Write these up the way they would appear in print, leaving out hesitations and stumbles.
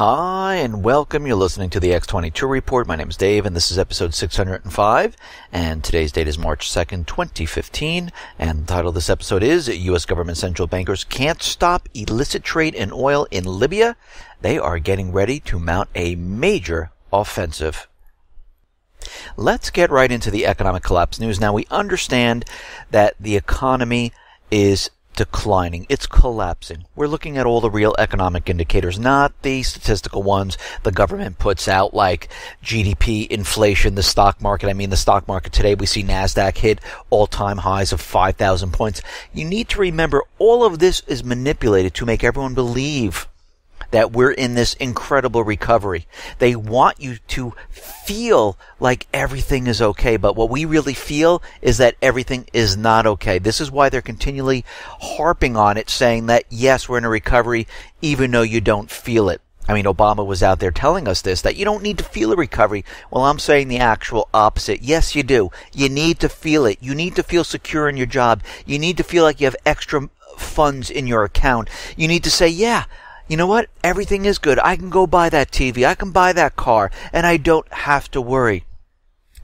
Hi, and welcome. You're listening to the X22 Report. My name is Dave, and this is episode 605. And today's date is March 2nd, 2015. And the title of this episode is U.S. Government Central Bankers Can't Stop Illicit Trade in Oil in Libya. They are getting ready to mount a major offensive. Let's get right into the economic collapse news. Now, we understand that the economy is declining. It's collapsing. We're looking at all the real economic indicators, not the statistical ones the government puts out like GDP, inflation, the stock market. I mean, the stock market today, we see NASDAQ hit all-time highs of 5,000 points. You need to remember all of this is manipulated to make everyone believe that we're in this incredible recovery. They want you to feel like everything is okay, but what we really feel is that everything is not okay. This is why they're continually harping on it, saying that, yes, we're in a recovery, even though you don't feel it. I mean, Obama was out there telling us this, that you don't need to feel a recovery. Well, I'm saying the actual opposite. Yes, you do. You need to feel it. You need to feel secure in your job. You need to feel like you have extra funds in your account. You need to say, yeah, you know what? Everything is good. I can go buy that TV. I can buy that car. And I don't have to worry.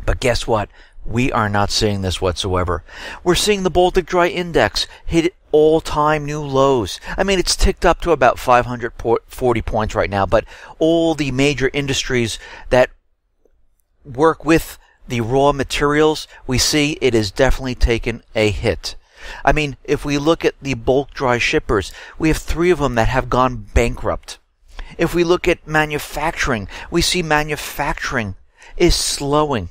But guess what? We are not seeing this whatsoever. We're seeing the Baltic Dry Index hit all-time new lows. I mean, it's ticked up to about 540 points right now. But all the major industries that work with the raw materials, we see it is definitely taken a hit. I mean, if we look at the bulk dry shippers, we have 3 of them that have gone bankrupt. If we look at manufacturing, we see manufacturing is slowing.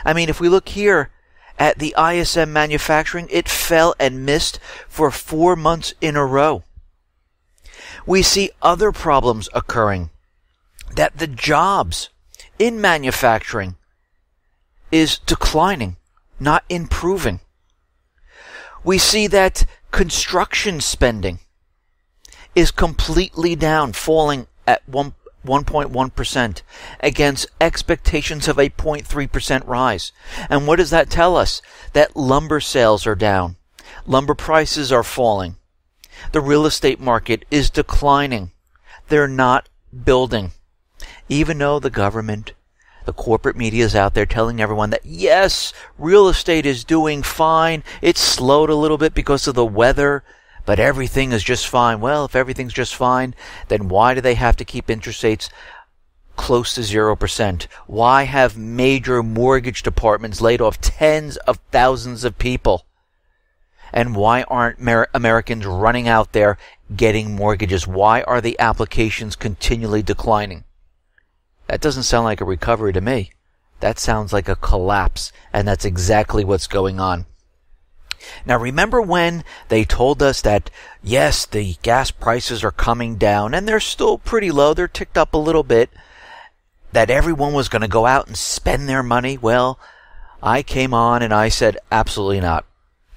I mean, if we look here at the ISM manufacturing, it fell and missed for 4 months in a row. We see other problems occurring, that the jobs in manufacturing is declining, not improving. We see that construction spending is completely down, falling at 1.1% against expectations of a 0.3% rise. And what does that tell us? That lumber sales are down. Lumber prices are falling. The real estate market is declining. They're not building. Even though the government, the corporate media is out there telling everyone that, yes, real estate is doing fine. It's slowed a little bit because of the weather, but everything is just fine. Well, if everything's just fine, then why do they have to keep interest rates close to 0%? Why have major mortgage departments laid off tens of thousands of people? And why aren't Americans running out there getting mortgages? Why are the applications continually declining? That doesn't sound like a recovery to me. That sounds like a collapse, and that's exactly what's going on. Now, remember when they told us that, yes, the gas prices are coming down, and they're still pretty low, they're ticked up a little bit, that everyone was going to go out and spend their money? Well, I came on and I said, absolutely not.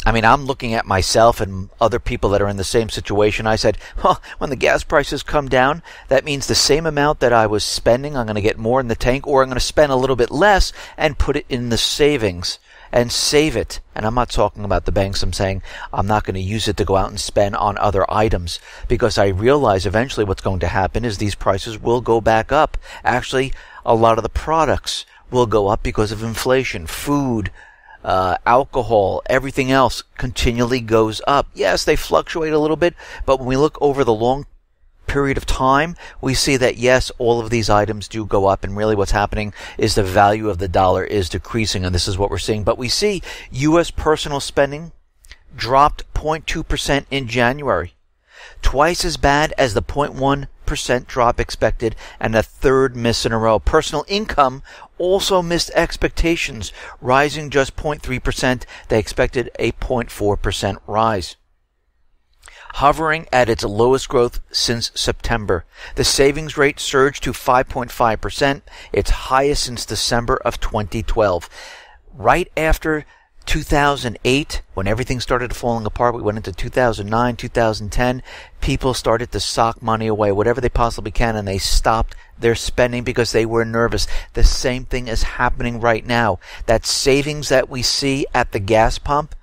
I mean, I'm looking at myself and other people that are in the same situation. I said, well, when the gas prices come down, that means the same amount that I was spending, I'm going to get more in the tank, or I'm going to spend a little bit less and put it in the savings and save it. And I'm not talking about the banks. I'm saying I'm not going to use it to go out and spend on other items, because I realize eventually what's going to happen is these prices will go back up. Actually, a lot of the products will go up because of inflation. Food, alcohol, everything else continually goes up. Yes, they fluctuate a little bit, but when we look over the long period of time, we see that, yes, all of these items do go up, and really what's happening is the value of the dollar is decreasing, and this is what we're seeing. But we see U.S. personal spending dropped 0.2% in January, twice as bad as the 0.1% drop expected, and a third miss in a row. Personal income also missed expectations, rising just 0.3%. They expected a 0.4% rise. Hovering at its lowest growth since September. The savings rate surged to 5.5%, its highest since December of 2012. Right after 2008, when everything started falling apart, we went into 2009, 2010, people started to sock money away, whatever they possibly can, and they stopped their spending because they were nervous. The same thing is happening right now. That savings that we see at the gas pump,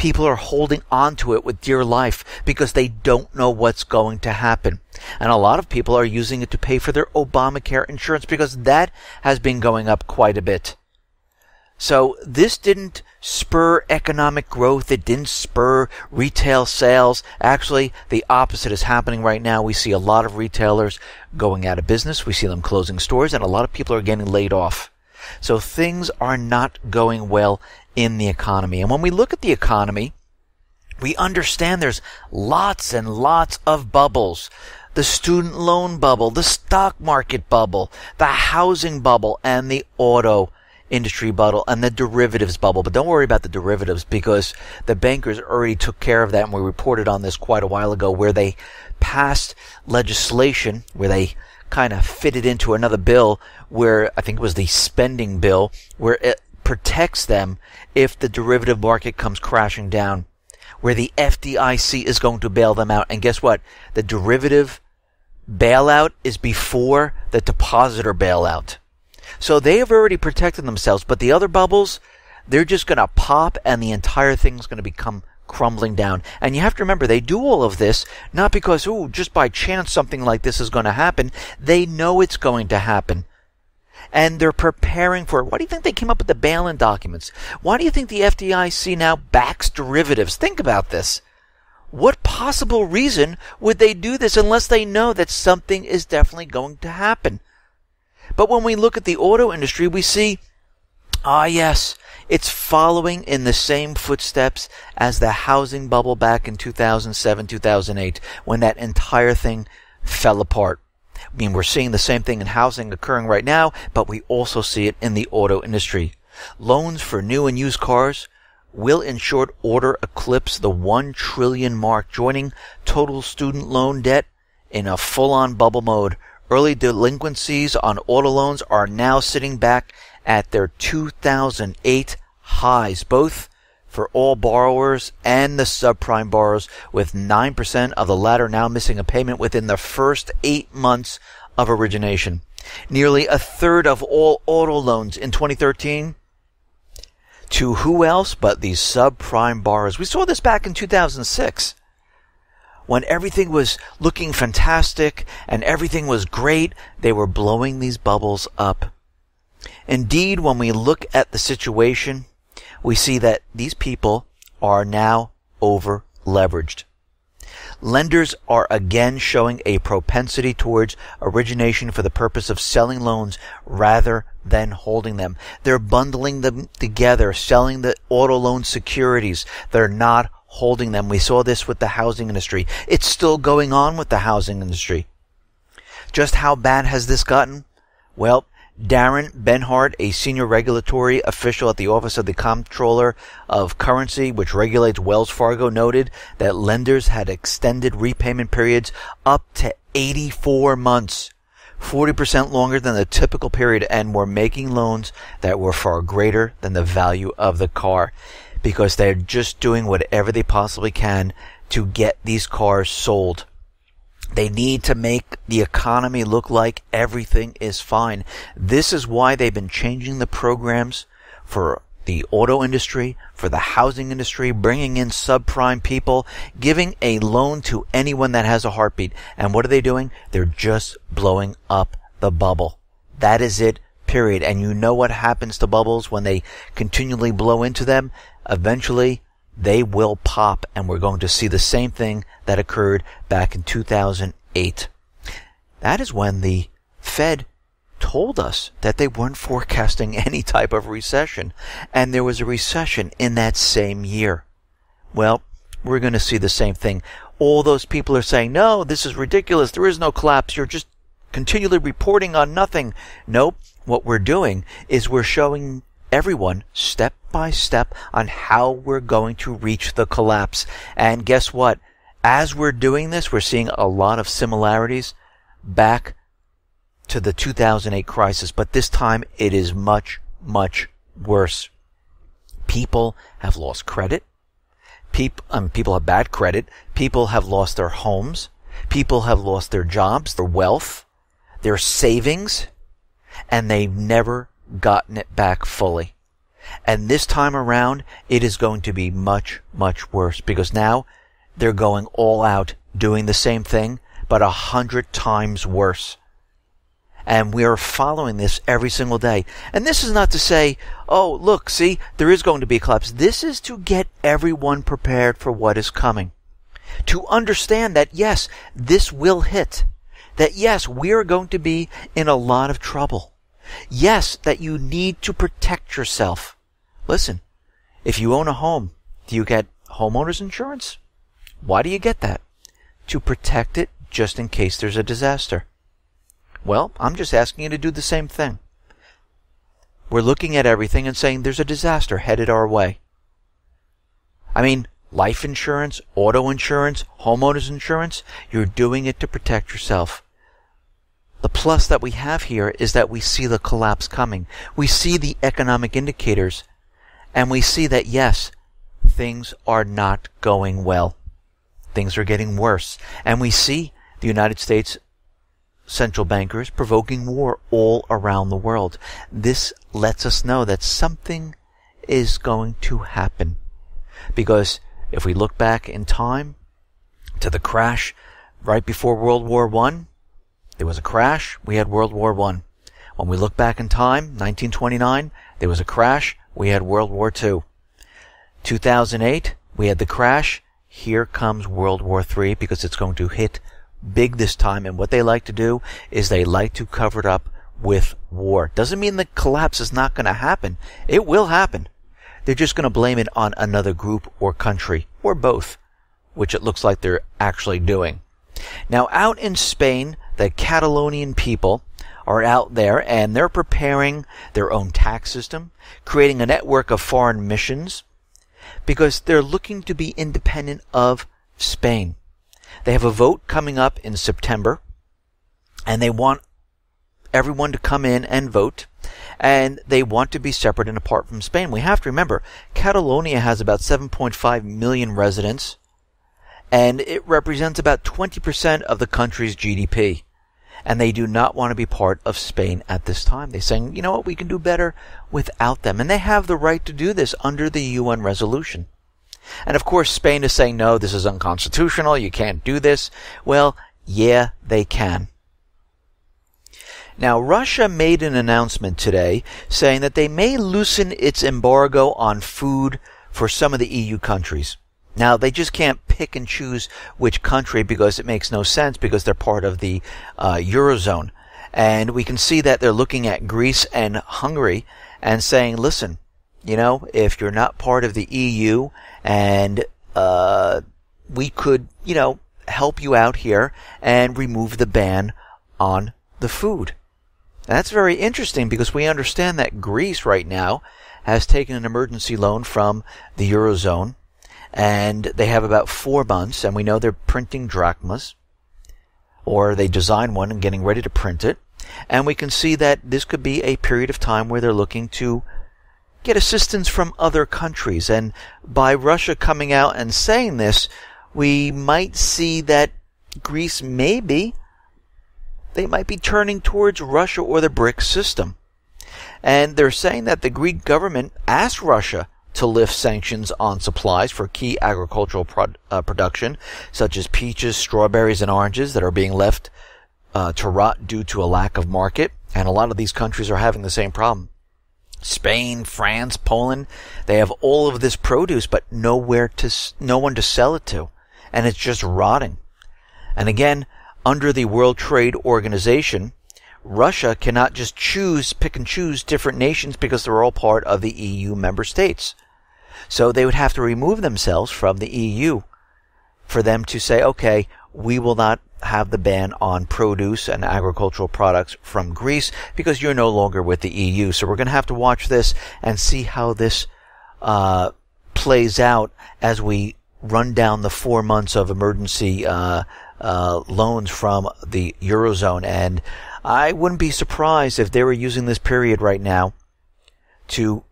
People are holding on to it with dear life because they don't know what's going to happen. And a lot of people are using it to pay for their Obamacare insurance because that has been going up quite a bit. So this didn't spur economic growth. It didn't spur retail sales. Actually, the opposite is happening right now. We see a lot of retailers going out of business. We see them closing stores, and a lot of people are getting laid off. So things are not going well in the economy. And when we look at the economy, we understand there's lots and lots of bubbles. The student loan bubble, the stock market bubble, the housing bubble, and the auto industry bubble, and the derivatives bubble. But don't worry about the derivatives because the bankers already took care of that, and we reported on this quite a while ago, where they passed legislation where they kind of fitted into another bill where I think it was the spending bill, where it protects them if the derivative market comes crashing down, where the FDIC is going to bail them out. And guess what? The derivative bailout is before the depositor bailout. So they have already protected themselves, but the other bubbles, they're just going to pop and the entire thing is going to become crumbling down. And you have to remember, they do all of this not because, just by chance something like this is going to happen. They know it's going to happen. And they're preparing for it. Why do you think they came up with the bail-in documents? Why do you think the FDIC now backs derivatives? Think about this. What possible reason would they do this unless they know that something is definitely going to happen? But when we look at the auto industry, we see, yes, it's following in the same footsteps as the housing bubble back in 2007, 2008, when that entire thing fell apart. I mean, we're seeing the same thing in housing occurring right now, but we also see it in the auto industry. Loans for new and used cars will in short order eclipse the 1 trillion mark, joining total student loan debt in a full-on bubble mode. Early delinquencies on auto loans are now sitting back at their 2008 highs, both for all borrowers and the subprime borrowers, with 9% of the latter now missing a payment within the first 8 months of origination. Nearly a third of all auto loans in 2013 to who else but these subprime borrowers. We saw this back in 2006. When everything was looking fantastic and everything was great, they were blowing these bubbles up. Indeed, when we look at the situation, we see that these people are now over-leveraged. Lenders are again showing a propensity towards origination for the purpose of selling loans rather than holding them. They're bundling them together, selling the auto loan securities. They're not holding them. We saw this with the housing industry. It's still going on with the housing industry. Just how bad has this gotten? Well, Darren Benhart, a senior regulatory official at the Office of the Comptroller of Currency, which regulates Wells Fargo, noted that lenders had extended repayment periods up to 84 months, 40% longer than the typical period, and were making loans that were far greater than the value of the car, because they're just doing whatever they possibly can to get these cars sold. They need to make the economy look like everything is fine. This is why they've been changing the programs for the auto industry, for the housing industry, bringing in subprime people, giving a loan to anyone that has a heartbeat. And what are they doing? They're just blowing up the bubble. That is it, period. And you know what happens to bubbles when they continually blow into them? Eventually, they will pop, and we're going to see the same thing that occurred back in 2008. That is when the Fed told us that they weren't forecasting any type of recession, and there was a recession in that same year. Well, we're going to see the same thing. All those people are saying, no, this is ridiculous, there is no collapse, you're just continually reporting on nothing. Nope, what we're doing is we're showing everyone step by step on how we're going to reach the collapse. And guess what? As we're doing this, we're seeing a lot of similarities back to the 2008 crisis, but this time it is much, much worse. People have lost credit. People have bad credit. People have lost their homes. People have lost their jobs, their wealth, their savings, and they've never gotten it back fully. And this time around, it is going to be much, much worse, because now they're going all out doing the same thing, but 100 times worse. And we are following this every single day. And this is not to say, oh, look, see, there is going to be a collapse. This is to get everyone prepared for what is coming. To understand that, yes, this will hit. That, yes, we are going to be in a lot of trouble. Yes, that you need to protect yourself. Listen, if you own a home, do you get homeowners insurance? Why do you get that? To protect it just in case there's a disaster. Well, I'm just asking you to do the same thing. We're looking at everything and saying there's a disaster headed our way. I mean, life insurance, auto insurance, homeowners insurance, you're doing it to protect yourself. The plus that we have here is that we see the collapse coming. We see the economic indicators, and we see that, yes, things are not going well. Things are getting worse. And we see the United States central bankers provoking war all around the world. This lets us know that something is going to happen. Because if we look back in time to the crash right before World War I, there was a crash, we had World War I. When we look back in time, 1929, there was a crash, we had World War II. 2008, we had the crash, here comes World War III, because it's going to hit big this time, and what they like to do is they like to cover it up with war. Doesn't mean the collapse is not going to happen. It will happen. They're just going to blame it on another group or country, or both, which it looks like they're actually doing. Now, out in Spain, the Catalonian people are out there, and they're preparing their own tax system, creating a network of foreign missions, because they're looking to be independent of Spain. They have a vote coming up in September, and they want everyone to come in and vote, and they want to be separate and apart from Spain. We have to remember, Catalonia has about 7.5 million residents, and it represents about 20% of the country's GDP. And they do not want to be part of Spain at this time. They're saying, you know what, we can do better without them. And they have the right to do this under the UN resolution. And of course, Spain is saying, no, this is unconstitutional, you can't do this. Well, yeah, they can. Now, Russia made an announcement today saying that they may loosen its embargo on food for some of the EU countries. Now, they just can't pick and choose which country, because it makes no sense, because they're part of the Eurozone. And we can see that they're looking at Greece and Hungary and saying, listen, you know, if you're not part of the EU, and we could, you know, help you out here and remove the ban on the food. And that's very interesting, because we understand that Greece right now has taken an emergency loan from the Eurozone, and they have about 4 months, and we know they're printing drachmas, or they designed one and getting ready to print it. And we can see that this could be a period of time where they're looking to get assistance from other countries. And by Russia coming out and saying this, we might see that Greece they might be turning towards Russia or the BRICS system. And they're saying that the Greek government asked Russia to lift sanctions on supplies for key agricultural production, such as peaches, strawberries, and oranges that are being left to rot due to a lack of market. And a lot of these countries are having the same problem. Spain, France, Poland, they have all of this produce, but no one to sell it to. And it's just rotting. And again, under the World Trade Organization, Russia cannot just pick and choose different nations, because they're all part of the EU member states. So they would have to remove themselves from the EU for them to say, okay, we will not have the ban on produce and agricultural products from Greece, because you're no longer with the EU. So we're going to have to watch this and see how this plays out as we run down the 4 months of emergency loans from the Eurozone. And I wouldn't be surprised if they were using this period right now to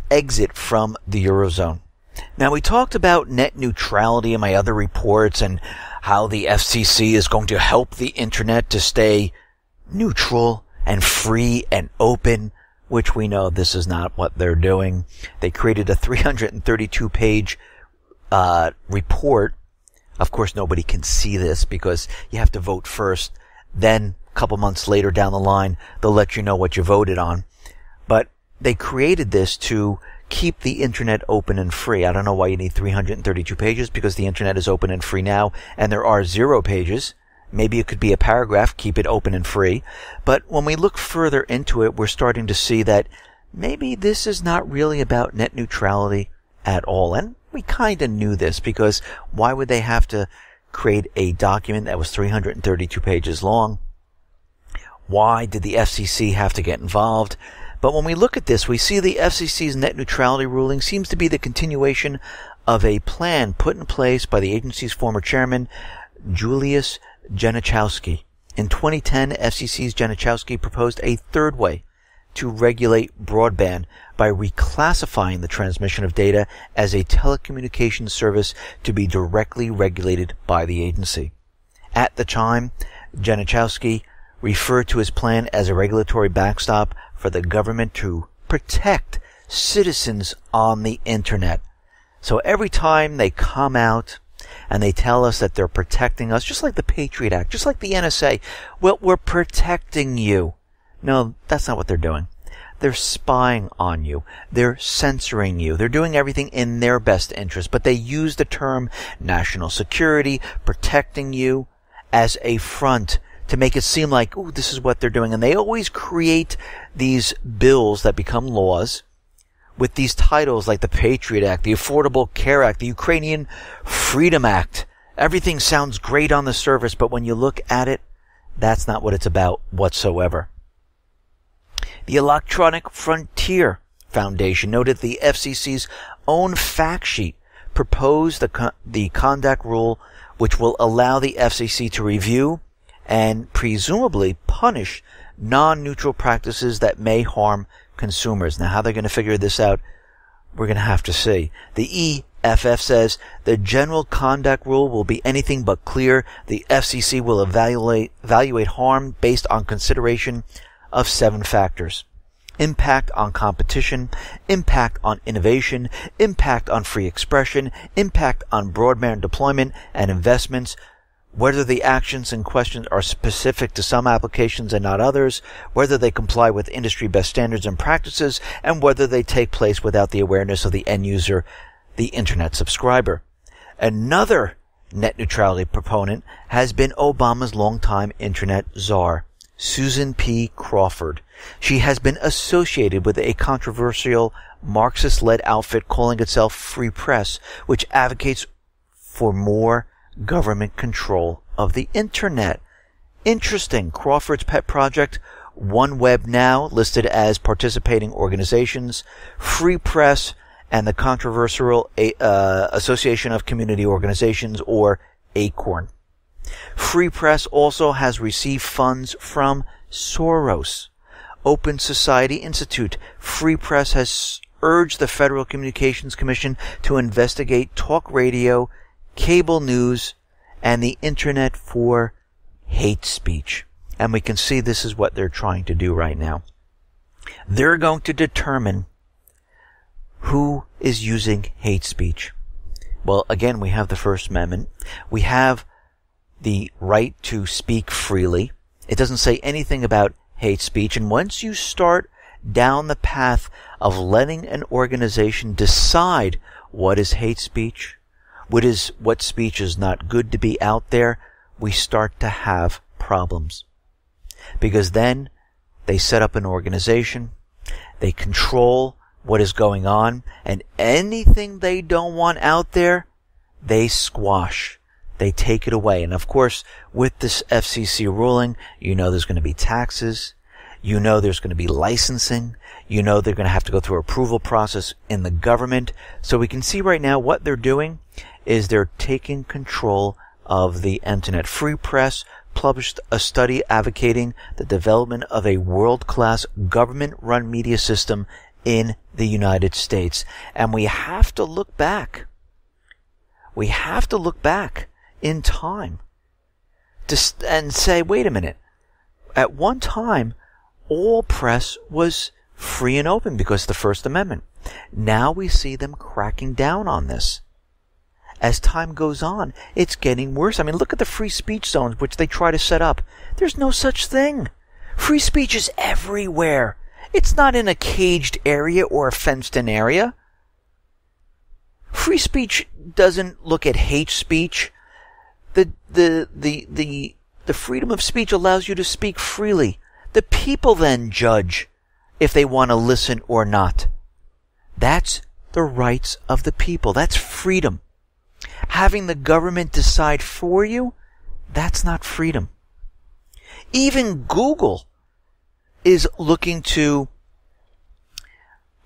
exit from the Eurozone. Now, we talked about net neutrality in my other reports, and how the FCC is going to help the internet to stay neutral and free and open which we know this is not what they're doing. They created a 332-page report. Of course, nobody can see this because you have to vote first. Then, a couple months later down the line, they'll let you know what you voted on. But they created this to keep the internet open and free. I don't know why you need 332 pages, because the internet is open and free now, and there are 0 pages. Maybe it could be a paragraph, keep it open and free. But when we look further into it, we're starting to see that maybe this is not really about net neutrality at all. And we kind of knew this, because why would they have to create a document that was 332 pages long? Why did the FCC have to get involved? But when we look at this, we see the FCC's net neutrality ruling seems to be the continuation of a plan put in place by the agency's former chairman, Julius Genachowski. In 2010, FCC's Genachowski proposed a third way to regulate broadband by reclassifying the transmission of data as a telecommunications service to be directly regulated by the agency. At the time, Genachowski referred to his plan as a regulatory backstop for the government to protect citizens on the internet. So every time they come out and they tell us that they're protecting us, just like the Patriot Act, just like the NSA, well, we're protecting you. No, that's not what they're doing. They're spying on you. They're censoring you. They're doing everything in their best interest, but they use the term national security, protecting you, as a front to make it seem like, ooh, this is what they're doing. And they always create these bills that become laws with these titles like the Patriot Act, the Affordable Care Act, the Ukrainian Freedom Act. Everything sounds great on the surface, but when you look at it, that's not what it's about whatsoever. The Electronic Frontier Foundation noted the FCC's own fact sheet proposed the conduct rule, which will allow the FCC to review and presumably punish non-neutral practices that may harm consumers. Now, how they're going to figure this out, we're going to have to see. The EFF says the general conduct rule will be anything but clear. The FCC will evaluate harm based on consideration of 7 factors. Impact on competition, impact on innovation, impact on free expression, impact on broadband deployment and investments, whether the actions in question are specific to some applications and not others, whether they comply with industry best standards and practices, and whether they take place without the awareness of the end user, the internet subscriber. Another net neutrality proponent has been Obama's longtime internet czar, Susan P. Crawford. She has been associated with a controversial Marxist-led outfit calling itself Free Press, which advocates for more government control of the internet. Interesting. Crawford's pet project, OneWeb Now, listed as participating organizations, Free Press, and the controversial Association of Community Organizations, or ACORN. Free Press also has received funds from Soros. Open Society Institute. Free Press has urged the Federal Communications Commission to investigate talk radio, cable news, and the internet for hate speech. And we can see this is what they're trying to do right now. They're going to determine who is using hate speech. Well, again, we have the First Amendment. We have the right to speak freely. It doesn't say anything about hate speech. And once you start down the path of letting an organization decide what is hate speech, what speech is not good to be out there, we start to have problems. Because then they set up an organization, they control what is going on, and anything they don't want out there, they squash. They take it away. And of course, with this FCC ruling, you know there's going to be taxes. You know there's going to be licensing. You know they're going to have to go through an approval process in the government. So we can see right now what they're doing is they're taking control of the internet. Free Press published a study advocating the development of a world-class government-run media system in the United States. And we have to look back. We have to look back in time and say, wait a minute. At one time, all press was free and open because of the First Amendment. Now we see them cracking down on this. As time goes on, it's getting worse. I mean, look at the free speech zones which they try to set up. There's no such thing. Free speech is everywhere. It's not in a caged area or a fenced-in area. Free speech doesn't look at hate speech. The freedom of speech allows you to speak freely. The people then judge if they want to listen or not. That's the rights of the people. That's freedom. Having the government decide for you, that's not freedom. Even Google is looking to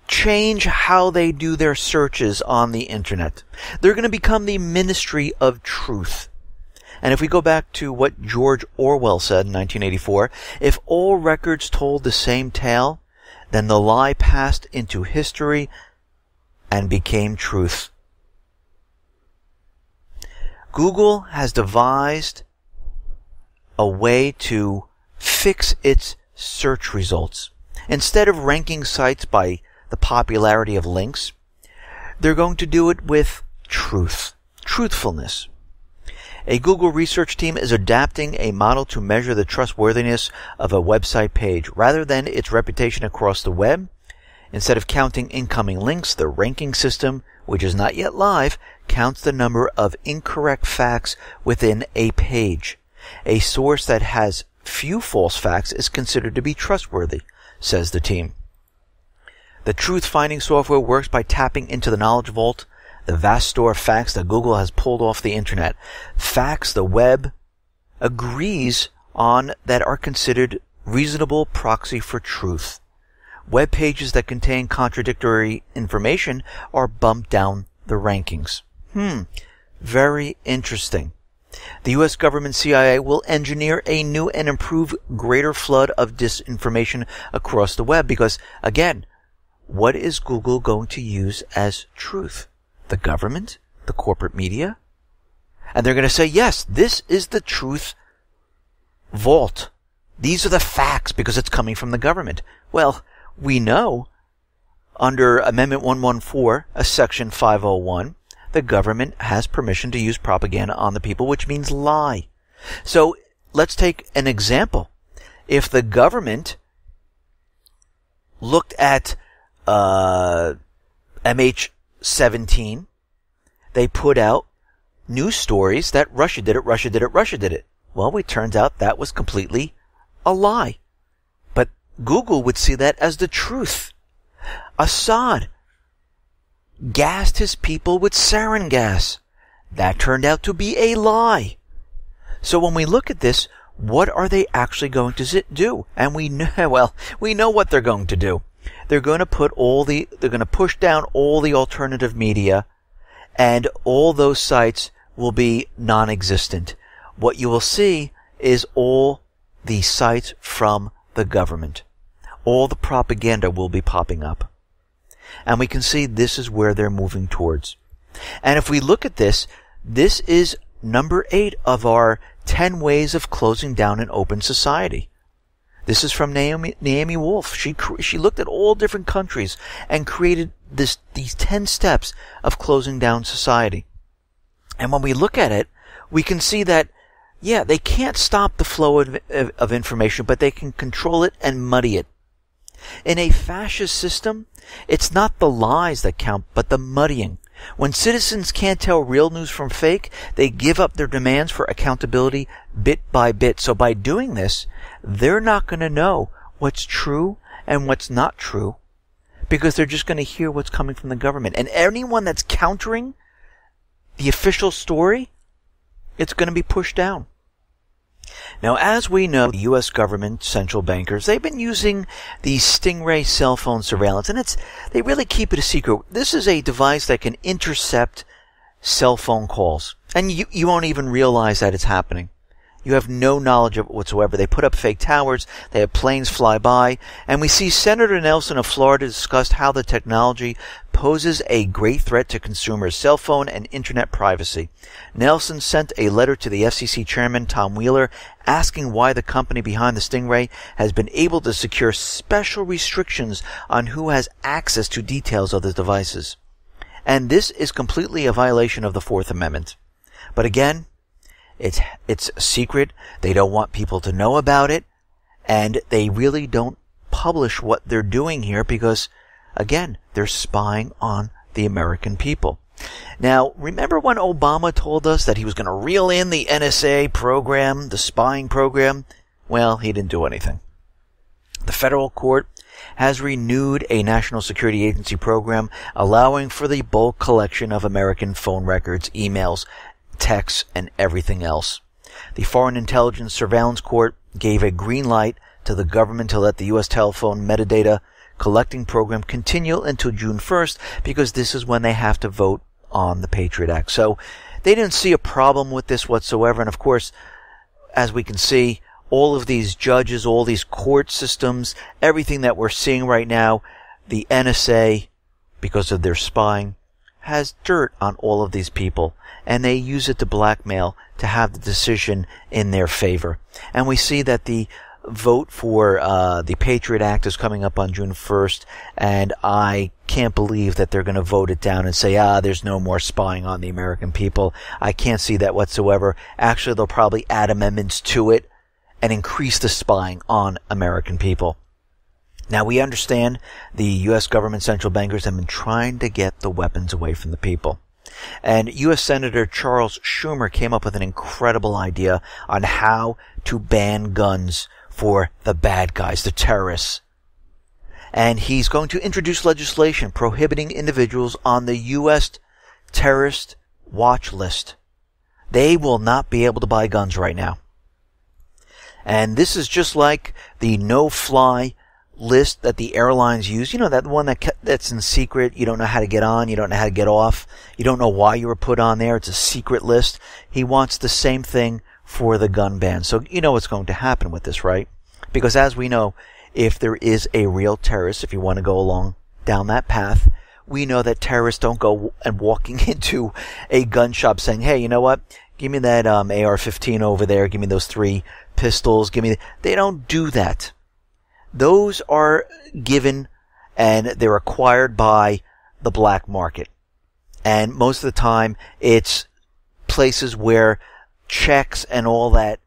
change how they do their searches on the internet. They're going to become the Ministry of Truth. And if we go back to what George Orwell said in 1984, if all records told the same tale, then the lie passed into history and became truth. Google has devised a way to fix its search results. Instead of ranking sites by the popularity of links, they're going to do it with truthfulness. A Google research team is adapting a model to measure the trustworthiness of a website page. Rather than its reputation across the web, instead of counting incoming links, the ranking system, which is not yet live, counts the number of incorrect facts within a page. A source that has few false facts is considered to be trustworthy, says the team. The truth-finding software works by tapping into the knowledge vault, the vast store of facts that Google has pulled off the internet. Facts the web agrees on that are considered reasonable proxy for truth. Web pages that contain contradictory information are bumped down the rankings. Very interesting. The U.S. government CIA will engineer a new and improved greater flood of disinformation across the web because, again, what is Google going to use as truth? The government? The corporate media? And they're going to say, yes, this is the truth vault. These are the facts because it's coming from the government. Well, we know under Amendment 114, Section 501, the government has permission to use propaganda on the people, which means lie. So let's take an example. If the government looked at MH17, they put out news stories that Russia did it. Well, it turns out that was completely a lie. But Google would see that as the truth. Assad gassed his people with sarin gas. That turned out to be a lie. So when we look at this, what are they actually going to do? And we know what they're going to do. They're going to push down all the alternative media, and all those sites will be non-existent. What you will see is all the sites from the government. All the propaganda will be popping up. And we can see this is where they're moving towards. And if we look at this, this is number 8 of our 10 ways of closing down an open society. This is from Naomi Wolf. She looked at all different countries and created these 10 steps of closing down society. And when we look at it, we can see that, yeah, they can't stop the flow of information, but they can control it and muddy it. In a fascist system, it's not the lies that count, but the muddying. When citizens can't tell real news from fake, they give up their demands for accountability bit by bit. So by doing this, they're not going to know what's true and what's not true because they're just going to hear what's coming from the government. And anyone that's countering the official story, it's going to be pushed down. Now, as we know, the U.S. government, central bankers, they've been using the Stingray cell phone surveillance, and they really keep it a secret. This is a device that can intercept cell phone calls, and you won't even realize that it's happening. You have no knowledge of it whatsoever. They put up fake towers. They have planes fly by. And we see Senator Nelson of Florida discussed how the technology poses a great threat to consumers' cell phone and internet privacy. Nelson sent a letter to the FCC chairman, Tom Wheeler, asking why the company behind the Stingray has been able to secure special restrictions on who has access to details of the devices. And this is completely a violation of the Fourth Amendment. But again, it's secret. They don't want people to know about it, and they really don't publish what they're doing here because, again, they're spying on the American people. Now, remember when Obama told us that he was going to reel in the NSA program, the spying program? Well, he didn't do anything. The federal court has renewed a national security agency program allowing for the bulk collection of American phone records, emails, texts, and everything else. The Foreign Intelligence Surveillance Court gave a green light to the government to let the U.S. telephone metadata collecting program continue until June 1st because this is when they have to vote on the Patriot Act. So they didn't see a problem with this whatsoever. And of course, as we can see, all of these judges, all these court systems, everything that we're seeing right now, the NSA, because of their spying, has dirt on all of these people, and they use it to blackmail to have the decision in their favor. And we see that the vote for the Patriot Act is coming up on June 1st, and I can't believe that they're going to vote it down and say, there's no more spying on the American people. I can't see that whatsoever. Actually, they'll probably add amendments to it and increase the spying on American people. Now, we understand the U.S. government central bankers have been trying to get the weapons away from the people. And U.S. Senator Charles Schumer came up with an incredible idea on how to ban guns for the bad guys, the terrorists. And he's going to introduce legislation prohibiting individuals on the U.S. terrorist watch list. They will not be able to buy guns right now. And this is just like the no-fly list that the airlines use. You know, that one that's in secret. You don't know how to get on. You don't know how to get off. You don't know why you were put on there. It's a secret list. He wants the same thing for the gun ban. So you know what's going to happen with this, right? Because as we know, if there is a real terrorist, if you want to go along down that path, we know that terrorists don't go and walking into a gun shop saying, hey, you know what? Give me that AR-15 over there. Give me those 3 pistols. They don't do that. Those are given and they're acquired by the black market. And most of the time, it's places where checks and all that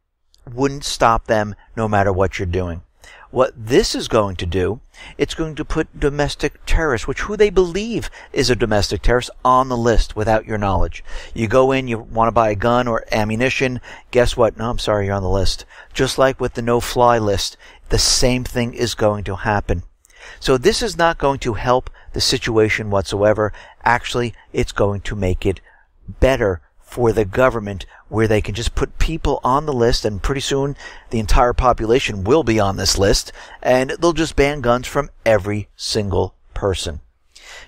wouldn't stop them no matter what you're doing. What this is going to do, it's going to put domestic terrorists, who they believe is a domestic terrorist, on the list without your knowledge. You go in, you want to buy a gun or ammunition, guess what? No, I'm sorry, you're on the list. Just like with the no-fly list, the same thing is going to happen. So this is not going to help the situation whatsoever. Actually, it's going to make it better for the government, where they can just put people on the list, and pretty soon the entire population will be on this list, and they'll just ban guns from every single person.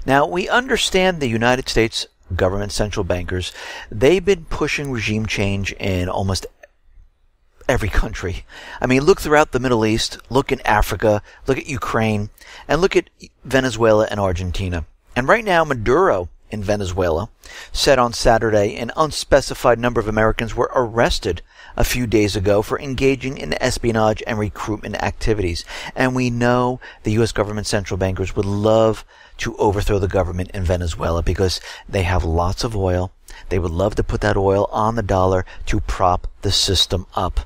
Now, we understand the United States government central bankers. They've been pushing regime change in almost every country. I mean, look throughout the Middle East, look in Africa, look at Ukraine, and look at Venezuela and Argentina. And right now, Maduro in Venezuela said on Saturday an unspecified number of Americans were arrested a few days ago for engaging in espionage and recruitment activities. And we know the U.S. government central bankers would love to overthrow the government in Venezuela because they have lots of oil. They would love to put that oil on the dollar to prop the system up.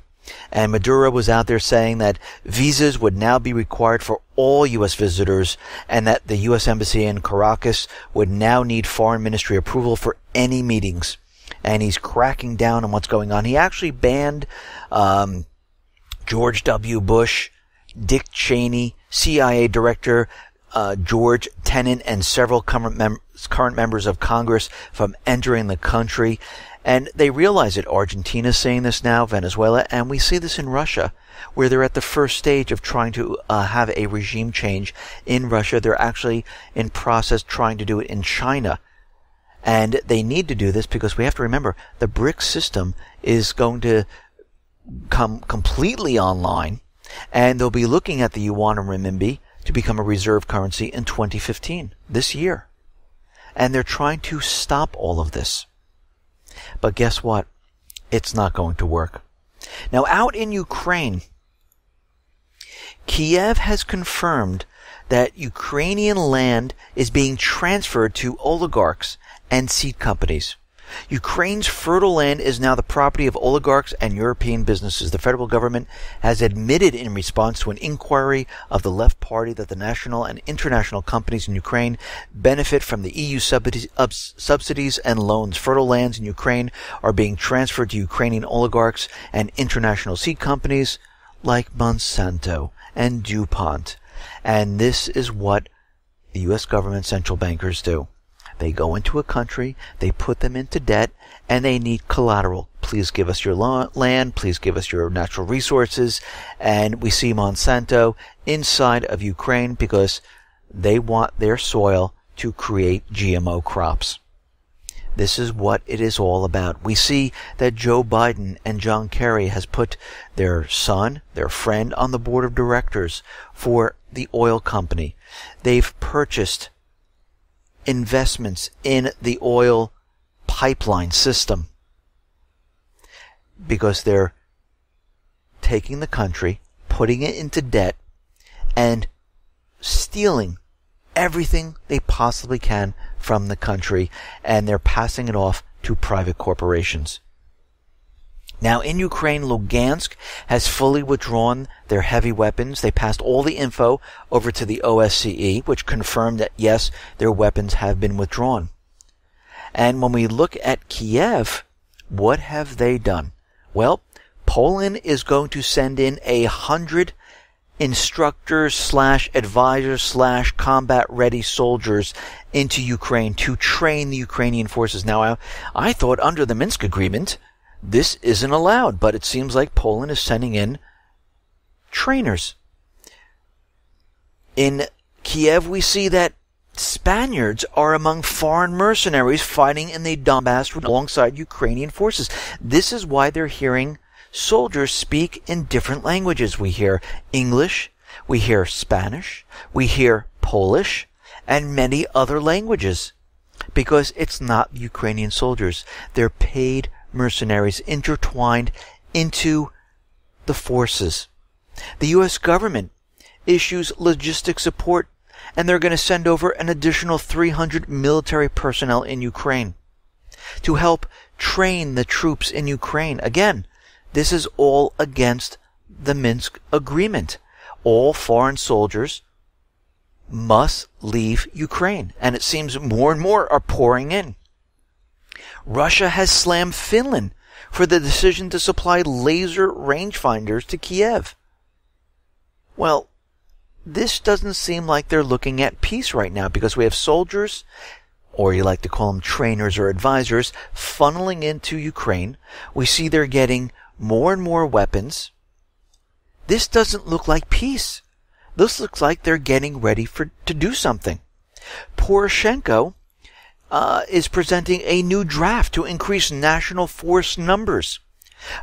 And Maduro was out there saying that visas would now be required for all U.S. visitors, and that the U.S. Embassy in Caracas would now need foreign ministry approval for any meetings. And he's cracking down on what's going on. He actually banned George W. Bush, Dick Cheney, CIA Director George Tenet, and several current members of Congress from entering the country. And they realize it. Argentina's saying this now, Venezuela, and we see this in Russia, where they're at the first stage of trying to have a regime change in Russia. They're actually in process trying to do it in China. And they need to do this because we have to remember the BRICS system is going to come completely online, and they'll be looking at the yuan and renminbi to become a reserve currency in 2015, this year. And they're trying to stop all of this. But guess what? It's not going to work. Now, out in Ukraine, Kiev has confirmed that Ukrainian land is being transferred to oligarchs and seed companies. Ukraine's fertile land is now the property of oligarchs and European businesses. The federal government has admitted in response to an inquiry of the Left Party that the national and international companies in Ukraine benefit from the EU subsidies and loans. Fertile lands in Ukraine are being transferred to Ukrainian oligarchs and international seed companies like Monsanto and DuPont. And this is what the U.S. government central bankers do. They go into a country, they put them into debt, and they need collateral. Please give us your land, please give us your natural resources. And we see Monsanto inside of Ukraine because they want their soil to create GMO crops. This is what it is all about. We see that Joe Biden and John Kerry has put their son, their friend, on the board of directors for the oil company. They've purchased investments in the oil pipeline system because they're taking the country, putting it into debt, and stealing everything they possibly can from the country, and they're passing it off to private corporations. Now, in Ukraine, Lugansk has fully withdrawn their heavy weapons. They passed all the info over to the OSCE, which confirmed that, yes, their weapons have been withdrawn. And when we look at Kiev, what have they done? Well, Poland is going to send in 100 instructors / advisors / combat-ready soldiers into Ukraine to train the Ukrainian forces. Now, I thought under the Minsk agreement, this isn't allowed, but it seems like Poland is sending in trainers. In Kiev, we see that Spaniards are among foreign mercenaries fighting in the Donbass alongside Ukrainian forces. This is why they're hearing soldiers speak in different languages. We hear English, we hear Spanish, we hear Polish, and many other languages. Because it's not Ukrainian soldiers. They're paid mercenaries intertwined into the forces. The U.S. government issues logistic support, and they're going to send over an additional 300 military personnel in Ukraine to help train the troops in Ukraine. Again, this is all against the Minsk agreement. All foreign soldiers must leave Ukraine, and it seems more and more are pouring in. Russia has slammed Finland for the decision to supply laser rangefinders to Kiev. Well, this doesn't seem like they're looking at peace right now, because we have soldiers, or you like to call them trainers or advisors, funneling into Ukraine. We see they're getting more and more weapons. This doesn't look like peace. This looks like they're getting ready to do something. Poroshenko is presenting a new draft to increase national force numbers.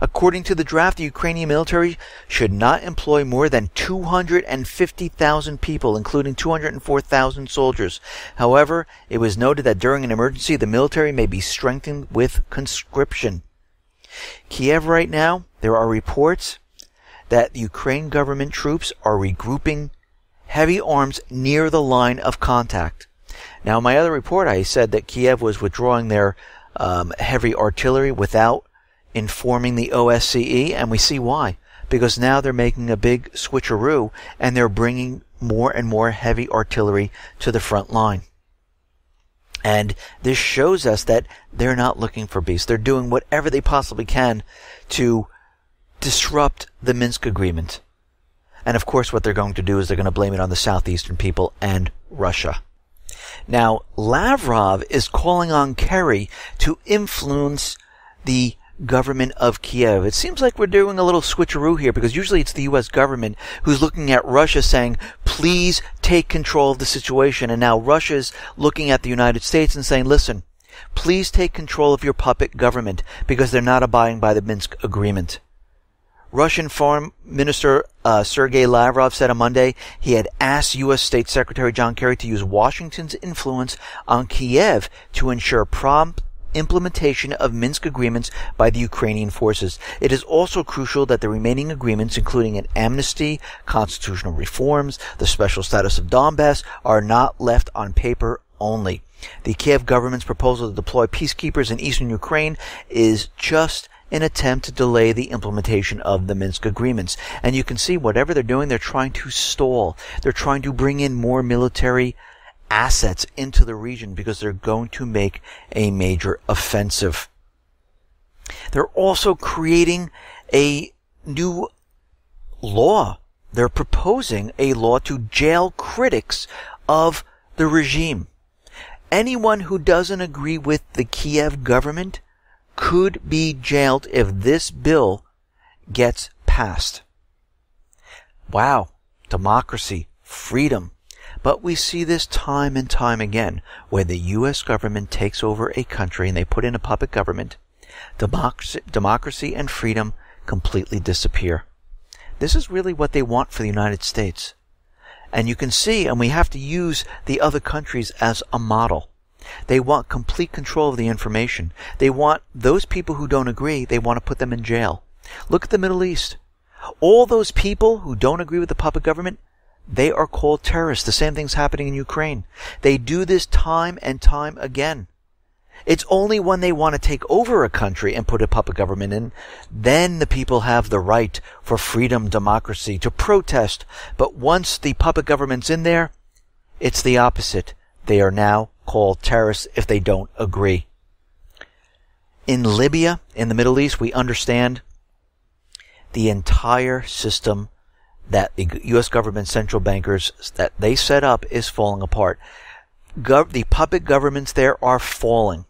According to the draft, the Ukrainian military should not employ more than 250,000 people, including 204,000 soldiers. However, it was noted that during an emergency, the military may be strengthened with conscription. Kiev right now, there are reports that the Ukraine government troops are regrouping heavy arms near the line of contact. Now, in my other report, I said that Kiev was withdrawing their heavy artillery without informing the OSCE, and we see why. Because now they're making a big switcheroo, and they're bringing more and more heavy artillery to the front line. And this shows us that they're not looking for peace. They're doing whatever they possibly can to disrupt the Minsk agreement. And of course, what they're going to do is they're going to blame it on the southeastern people and Russia. Now, Lavrov is calling on Kerry to influence the government of Kiev. It seems like we're doing a little switcheroo here, because usually it's the U.S. government who's looking at Russia saying, please take control of the situation. And now Russia's looking at the United States and saying, listen, please take control of your puppet government, because they're not abiding by the Minsk agreement. Russian Foreign Minister Sergei Lavrov said on Monday he had asked U.S. State Secretary John Kerry to use Washington's influence on Kiev to ensure prompt implementation of Minsk agreements by the Ukrainian forces. It is also crucial that the remaining agreements, including an amnesty, constitutional reforms, the special status of Donbass, are not left on paper only. The Kiev government's proposal to deploy peacekeepers in eastern Ukraine is just an attempt to delay the implementation of the Minsk agreements. And you can see whatever they're doing, they're trying to stall. They're trying to bring in more military assets into the region because they're going to make a major offensive. They're also creating a new law. They're proposing a law to jail critics of the regime. Anyone who doesn't agree with the Kiev government could be jailed if this bill gets passed. Wow, democracy, freedom. But we see this time and time again. When the U.S. government takes over a country and they put in a puppet government, democracy and freedom completely disappear. This is really what they want for the United States. And you can see, and we have to use the other countries as a model. They want complete control of the information. They want those people who don't agree, they want to put them in jail. Look at the Middle East. All those people who don't agree with the puppet government, they are called terrorists. The same thing's happening in Ukraine. They do this time and time again. It's only when they want to take over a country and put a puppet government in, then the people have the right for freedom, democracy, to protest. But once the puppet government's in there, it's the opposite. They are now called terrorists if they don't agree. In Libya, in the Middle East, we understand the entire system that the U.S. government central bankers that they set up is falling apart. The puppet governments there are falling.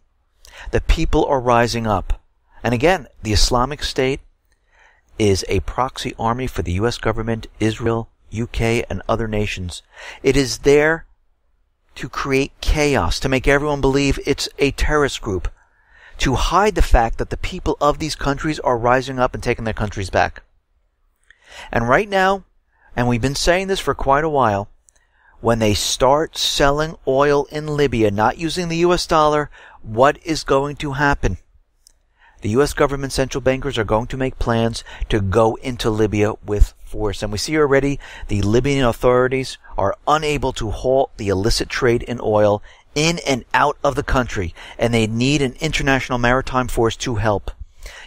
The people are rising up. And again, the Islamic State is a proxy army for the U.S. government, Israel, UK, and other nations. It is there to create chaos, to make everyone believe it's a terrorist group, to hide the fact that the people of these countries are rising up and taking their countries back. And right now, and we've been saying this for quite a while, when they start selling oil in Libya, not using the US dollar, what is going to happen? The U.S. government central bankers are going to make plans to go into Libya with force. And we see already the Libyan authorities are unable to halt the illicit trade in oil in and out of the country. And they need an international maritime force to help.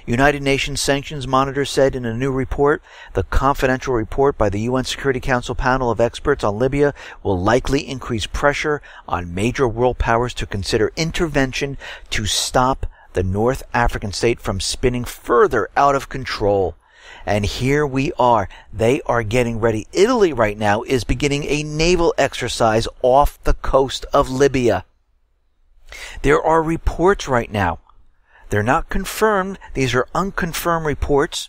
United Nations Sanctions Monitor said in a new report, the confidential report by the UN Security Council panel of experts on Libya will likely increase pressure on major world powers to consider intervention to stop the North African state from spinning further out of control. And here we are. They are getting ready. Italy right now is beginning a naval exercise off the coast of Libya. There are reports right now. They're not confirmed. These are unconfirmed reports.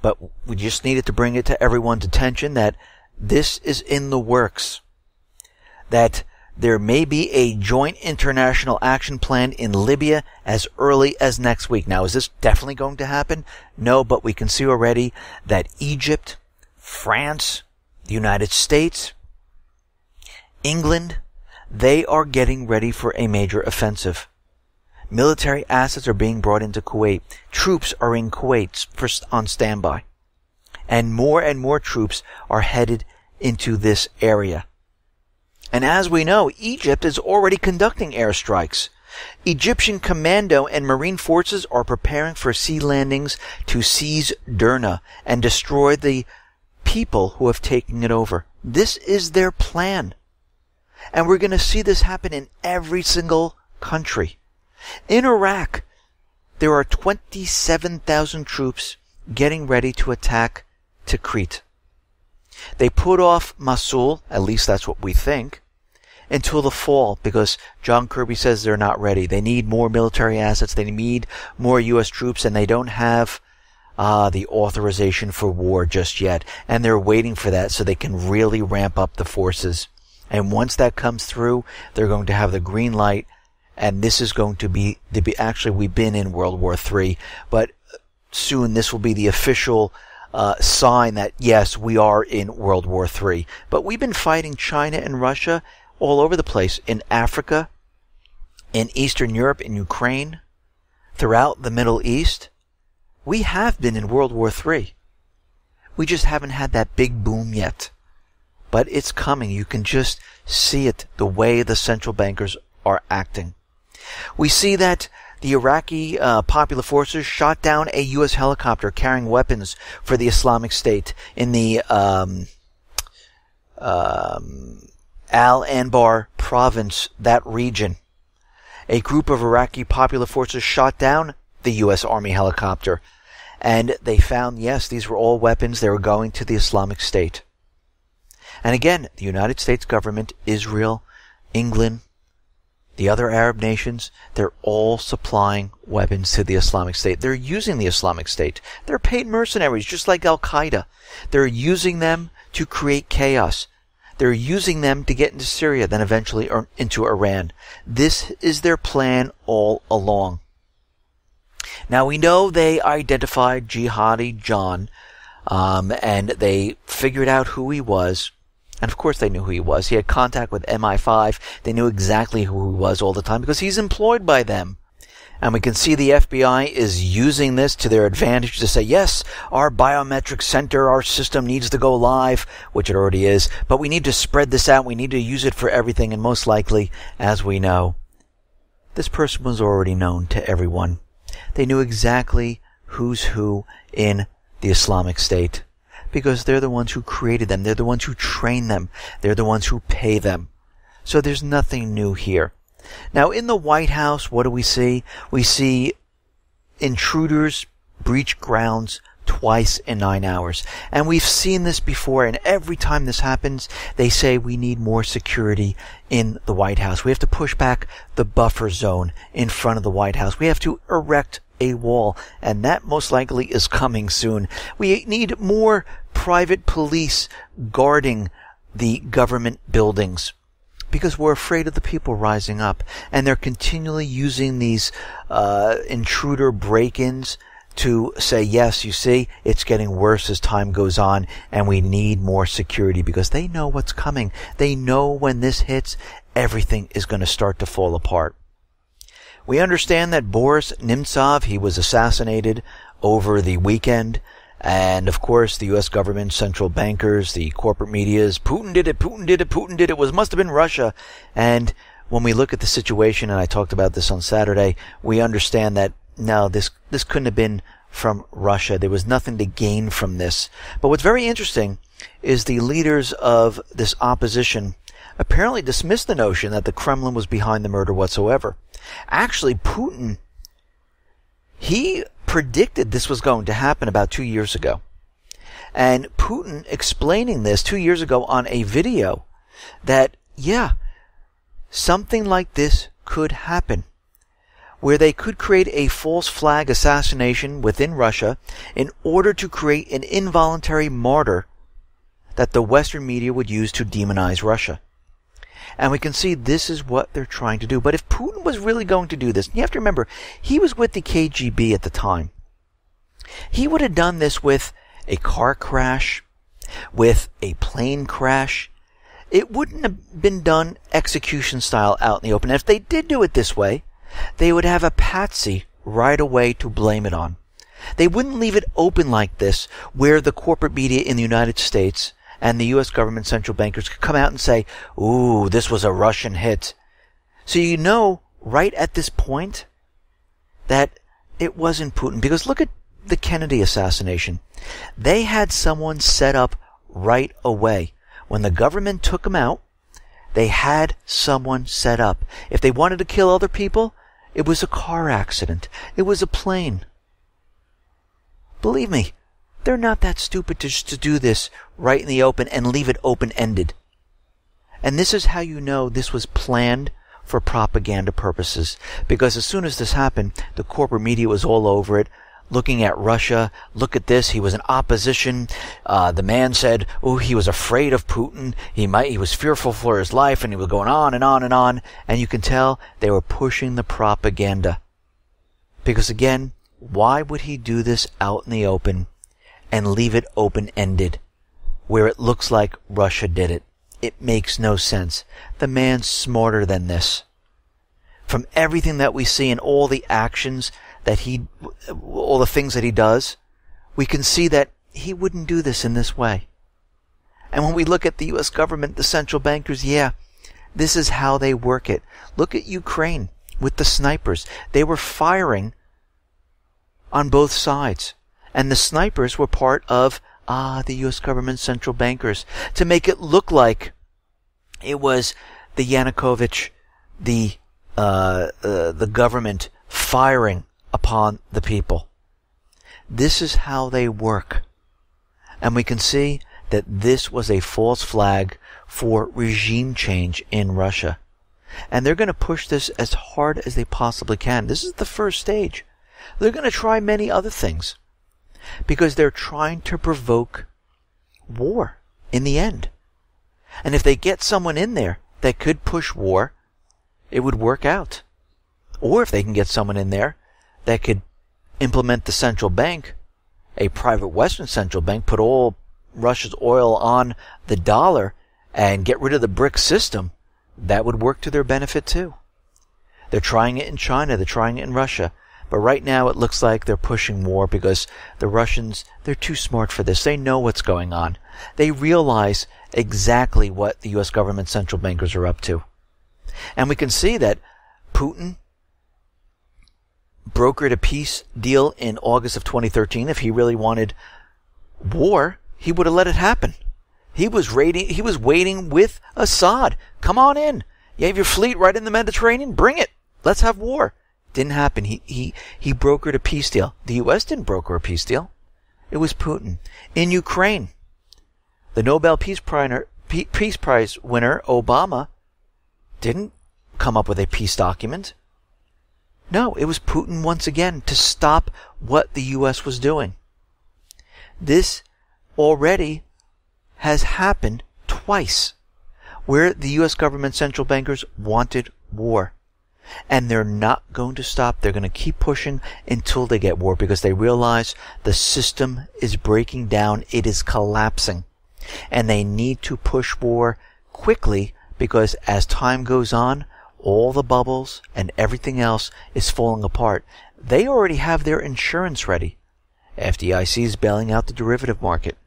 But we just needed to bring it to everyone's attention that this is in the works. That there may be a joint international action plan in Libya as early as next week. Now, is this definitely going to happen? No, but we can see already that Egypt, France, the United States, England, they are getting ready for a major offensive. Military assets are being brought into Kuwait. Troops are in Kuwait on standby. And more troops are headed into this area. And as we know, Egypt is already conducting airstrikes. Egyptian commando and marine forces are preparing for sea landings to seize Derna and destroy the people who have taken it over. This is their plan. And we're going to see this happen in every single country. In Iraq, there are 27,000 troops getting ready to attack Tikrit. They put off Mosul, at least that's what we think, until the fall, because John Kirby says they're not ready. They need more military assets. They need more U.S. troops, and they don't have the authorization for war just yet. And they're waiting for that so they can really ramp up the forces. And once that comes through, they're going to have the green light, and this is going to be actually, we've been in World War III, but soon this will be the official sign that, yes, we are in World War III. But we've been fighting China and Russia all over the place, in Africa, in Eastern Europe, in Ukraine, throughout the Middle East. We have been in World War III. We just haven't had that big boom yet. But it's coming. You can just see it, the way the central bankers are acting. We see that the Iraqi Popular Forces shot down a U.S. helicopter carrying weapons for the Islamic State in the Al-Anbar province, that region. A group of Iraqi Popular Forces shot down the U.S. Army helicopter, and they found, yes, these were all weapons. They were going to the Islamic State. And again, the United States government, Israel, England, the other Arab nations, they're all supplying weapons to the Islamic State. They're using the Islamic State. They're paid mercenaries, just like Al-Qaeda. They're using them to create chaos. They're using them to get into Syria, then eventually into Iran. This is their plan all along. Now, we know they identified Jihadi John, and they figured out who he was. And of course they knew who he was. He had contact with MI5. They knew exactly who he was all the time because he's employed by them. And we can see the FBI is using this to their advantage to say, yes, our biometric center, our system needs to go live, which it already is, but we need to spread this out. We need to use it for everything. And most likely, as we know, this person was already known to everyone. They knew exactly who's who in the Islamic State, because they're the ones who created them. They're the ones who train them. They're the ones who pay them. So there's nothing new here. Now, in the White House, what do we see? We see intruders breach grounds twice in 9 hours. And we've seen this before, and every time this happens, they say we need more security in the White House. We have to push back the buffer zone in front of the White House. We have to erect a wall, and that most likely is coming soon. We need more private police guarding the government buildings because we're afraid of the people rising up, and they're continually using these intruder break-ins to say, yes, you see, it's getting worse as time goes on, and we need more security because they know what's coming. They know when this hits, everything is going to start to fall apart. We understand that Boris Nemtsov, he was assassinated over the weekend. And, of course, the U.S. government, central bankers, the corporate medias, Putin did it, Putin did it, Putin did it. It must have been Russia. And when we look at the situation, and I talked about this on Saturday, we understand that, no, this couldn't have been from Russia. There was nothing to gain from this. But what's very interesting is the leaders of this opposition apparently dismissed the notion that the Kremlin was behind the murder whatsoever. Actually, Putin, he predicted this was going to happen about 2 years ago. And Putin explaining this 2 years ago on a video that, yeah, something like this could happen, where they could create a false flag assassination within Russia in order to create an involuntary martyr that the Western media would use to demonize Russia. And we can see this is what they're trying to do. But if Putin was really going to do this, you have to remember, he was with the KGB at the time. He would have done this with a car crash, with a plane crash. It wouldn't have been done execution style out in the open. And if they did do it this way, they would have a patsy right away to blame it on. They wouldn't leave it open like this, where the corporate media in the United States and the U.S. government central bankers could come out and say, ooh, this was a Russian hit. So you know right at this point that it wasn't Putin. Because look at the Kennedy assassination. They had someone set up right away. When the government took him out, they had someone set up. If they wanted to kill other people, it was a car accident. It was a plane. Believe me, they're not that stupid to do this right in the open and leave it open-ended. And this is how you know this was planned for propaganda purposes. Because as soon as this happened, the corporate media was all over it, looking at Russia. Look at this. He was in opposition. The man said, oh, he was afraid of Putin. He was fearful for his life, and he was going on and on and on. And you can tell they were pushing the propaganda. Because again, why would he do this out in the open and leave it open-ended, where it looks like Russia did it. It makes no sense. The man's smarter than this. From everything that we see and all the actions that all the things that he does, we can see that he wouldn't do this in this way. And when we look at the U.S. government, the central bankers, this is how they work it. Look at Ukraine with the snipers. They were firing on both sides. And the snipers were part of the U.S. government central bankers to make it look like it was the Yanukovych, the government firing upon the people. This is how they work. And we can see that this was a false flag for regime change in Russia. And they're going to push this as hard as they possibly can. This is the first stage. They're going to try many other things because they're trying to provoke war in the end. And if they get someone in there that could push war, it would work out. Or if they can get someone in there that could implement the central bank, a private Western central bank, put all Russia's oil on the dollar and get rid of the BRICS system, that would work to their benefit too. They're trying it in China, they're trying it in Russia. But right now it looks like they're pushing war because the Russians, they're too smart for this. They know what's going on. They realize exactly what the U.S. government central bankers are up to. And we can see that Putin brokered a peace deal in August of 2013. If he really wanted war, he would have let it happen. He was waiting with Assad. Come on in. You have your fleet right in the Mediterranean. Bring it. Let's have war. Didn't happen. He brokered a peace deal. The U.S. didn't broker a peace deal. It was Putin. In Ukraine, the Nobel Peace Prize winner, Obama, didn't come up with a peace document. No, it was Putin once again to stop what the U.S. was doing. This already has happened twice, where the U.S. government central bankers wanted war. And they're not going to stop. They're going to keep pushing until they get war because they realize the system is breaking down. It is collapsing. And they need to push war quickly because as time goes on, all the bubbles and everything else is falling apart. They already have their insurance ready. FDIC is bailing out the derivative market.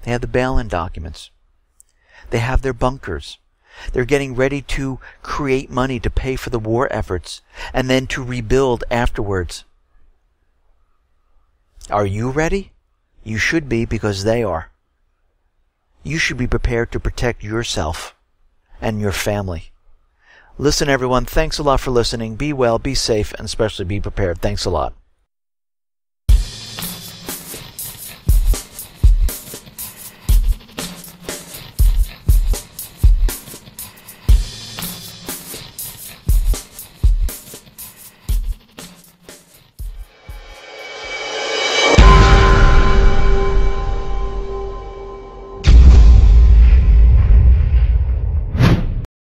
They have the bail-in documents. They have their bunkers. They're getting ready to create money to pay for the war efforts and then to rebuild afterwards. Are you ready? You should be because they are. You should be prepared to protect yourself and your family. Listen, everyone, thanks a lot for listening. Be well, be safe, and especially be prepared. Thanks a lot.